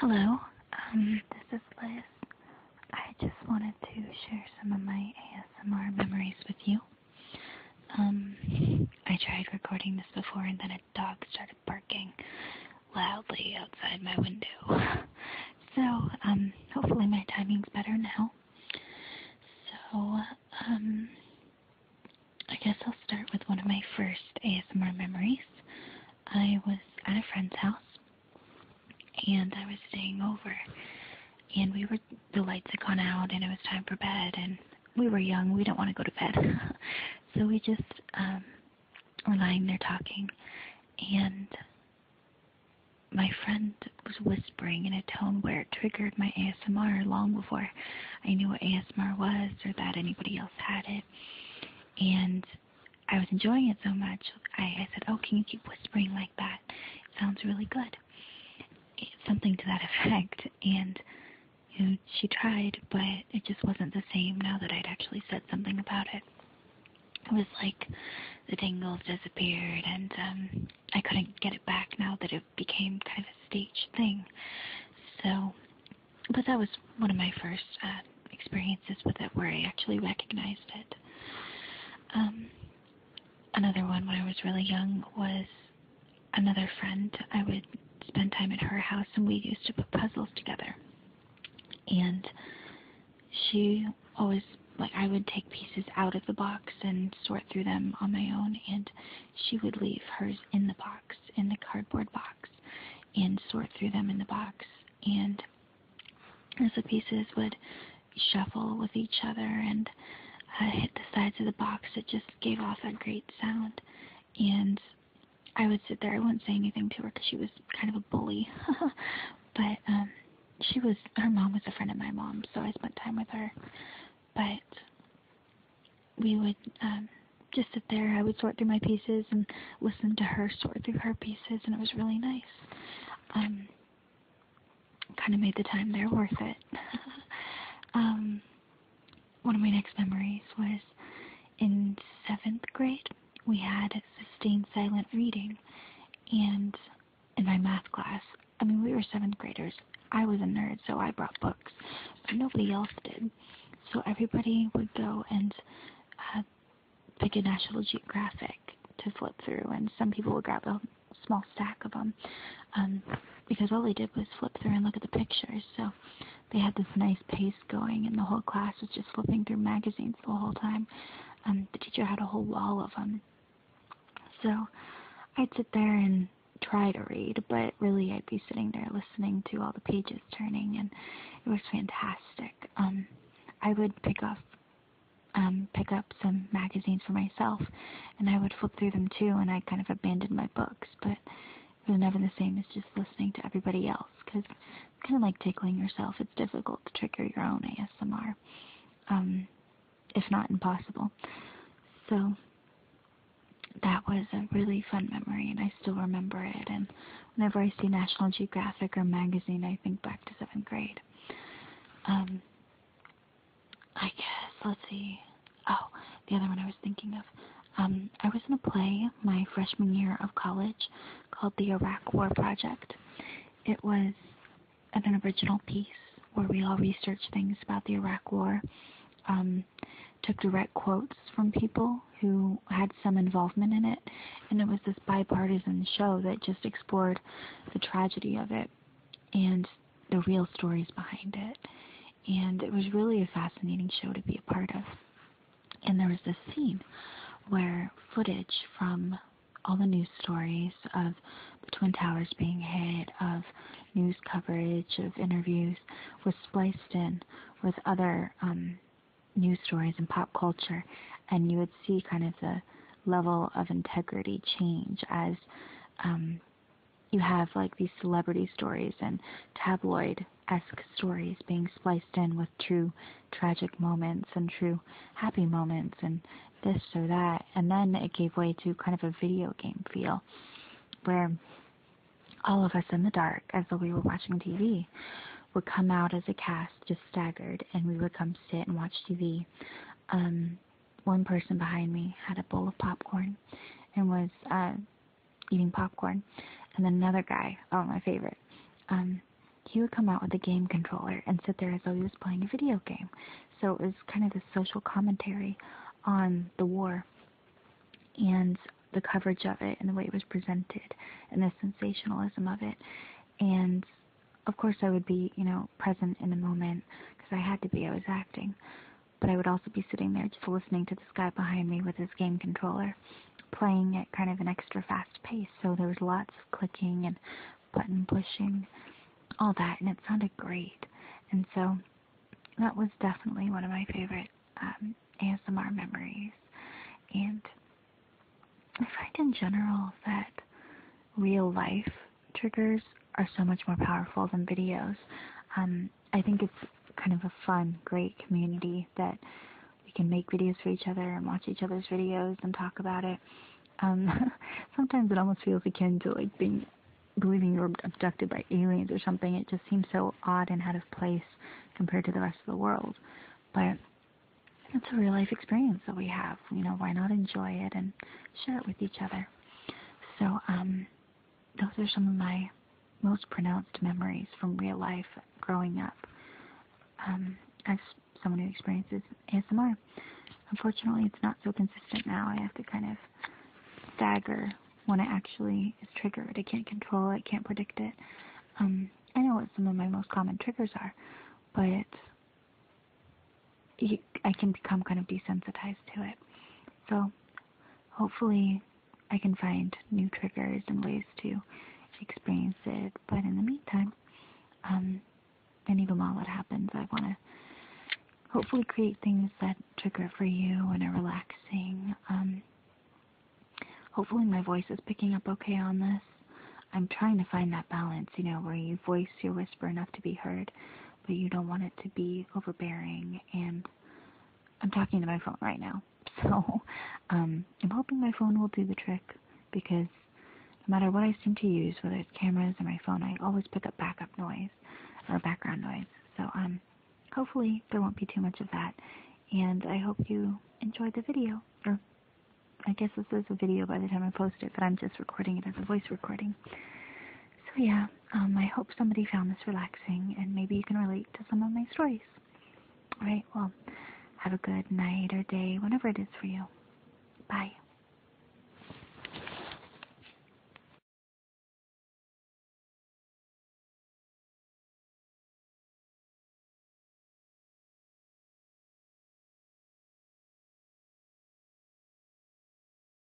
Hello, this is Liz. I just wanted to share some of my ASMR memories with you. I tried recording this before and then a dog started barking loudly outside my window. So, hopefully my timing's better now. So, I guess I'll start with one of my first ASMR memories. I was at a friend's house and I was staying over, and the lights had gone out and it was time for bed, and we were young, we didn't want to go to bed. So we just were lying there talking, and my friend was whispering in a tone where it triggered my ASMR long before I knew what ASMR was or that anybody else had it. And I was enjoying it so much, I said, "Oh, can you keep whispering like that? It sounds really good." Something to that effect. And she tried, but it just wasn't the same now that I'd actually said something about it. It was like the tingles disappeared, and I couldn't get it back now that it became kind of a staged thing. So, but that was one of my first experiences with it where I actually recognized it. Another one when I was really young was another friend. I would spend time at her house, and we used to put puzzles together. And she always, I would take pieces out of the box and sort through them on my own, and she would leave hers in the box, in the cardboard box, and sort through them in the box. And as the pieces would shuffle with each other and hit the sides of the box, it just gave off a great sound. And I would sit there. I wouldn't say anything to her because she was kind of a bully. But her mom was a friend of my mom, so I spent time with her. But we would just sit there. I would sort through my pieces and listen to her sort through her pieces, and it was really nice. Kind of made the time there worth it. One of my next memories was in 7th grade. We had sustained silent reading, and in my math class, we were 7th graders. I was a nerd, so I brought books, but nobody else did. So everybody would go and pick a National Geographic to flip through, and some people would grab a small stack of them, because all they did was flip through and look at the pictures. So they had this nice pace going, and the whole class was just flipping through magazines the whole time. The teacher had a whole wall of them. So I'd sit there and try to read, but really I'd be sitting there listening to all the pages turning, and it was fantastic. I would pick up some magazines for myself, and I would flip through them too, and I kind of abandoned my books, but it was never the same as just listening to everybody else, because it's kind of like tickling yourself. It's difficult to trigger your own ASMR, if not impossible. So that was a really fun memory, and I still remember it, and whenever I see National Geographic or magazine, I think back to 7th grade. I guess, let's see, the other one I was thinking of, I was in a play my freshman year of college called the Iraq War Project. It was an original piece where we all researched things about the Iraq War, took direct quotes from people who had some involvement in it, and it was this bipartisan show that just explored the tragedy of it and the real stories behind it. And it was really a fascinating show to be a part of. And there was this scene where footage from all the news stories of the Twin Towers being hit, of news coverage, of interviews, was spliced in with other news stories and pop culture, and you would see kind of the level of integrity change as you have these celebrity stories and tabloid-esque stories being spliced in with true tragic moments and true happy moments and this or that, and then it gave way to kind of a video game feel where all of us in the dark, as though we were watching TV, would come out as a cast, just staggered, and we would come sit and watch TV. One person behind me had a bowl of popcorn and was eating popcorn, and then another guy, my favorite, he would come out with a game controller and sit there as though he was playing a video game. So it was kind of the social commentary on the war and the coverage of it and the way it was presented and the sensationalism of it. And of course I would be, present in the moment because I had to be, I was acting. But I would also be sitting there just listening to this guy behind me with his game controller, playing at kind of an extra fast pace. So there was lots of clicking and button pushing, all that, and it sounded great. And so that was definitely one of my favorite ASMR memories. And I find in general that real life triggers are so much more powerful than videos. I think it's kind of a fun, great community that we can make videos for each other and watch each other's videos and talk about it. Sometimes it almost feels akin to like believing you were abducted by aliens or something. It just seems so odd and out of place compared to the rest of the world. But it's a real life experience that we have. Why not enjoy it and share it with each other? So those are some of my most pronounced memories from real life growing up as someone who experiences ASMR. Unfortunately, it's not so consistent now. I have to kind of stagger when it actually is triggered. I can't control it, can't predict it. I know what some of my most common triggers are, but I can become kind of desensitized to it. So hopefully I can find new triggers and ways to experience it. But in the meantime, and even while it happens, I want to hopefully create things that trigger for you and are relaxing. Hopefully my voice is picking up okay on this. I'm trying to find that balance, where you voice your whisper enough to be heard, but you don't want it to be overbearing. And I'm talking to my phone right now, so I'm hoping my phone will do the trick, because no matter what I seem to use, whether it's cameras or my phone, I always pick up backup noise or background noise. So hopefully there won't be too much of that, and I hope you enjoyed the video. Or I guess this is a video by the time I post it, but I'm just recording it as a voice recording. So yeah, I hope somebody found this relaxing, and maybe you can relate to some of my stories. Alright, well, have a good night or day, whenever it is for you. Bye.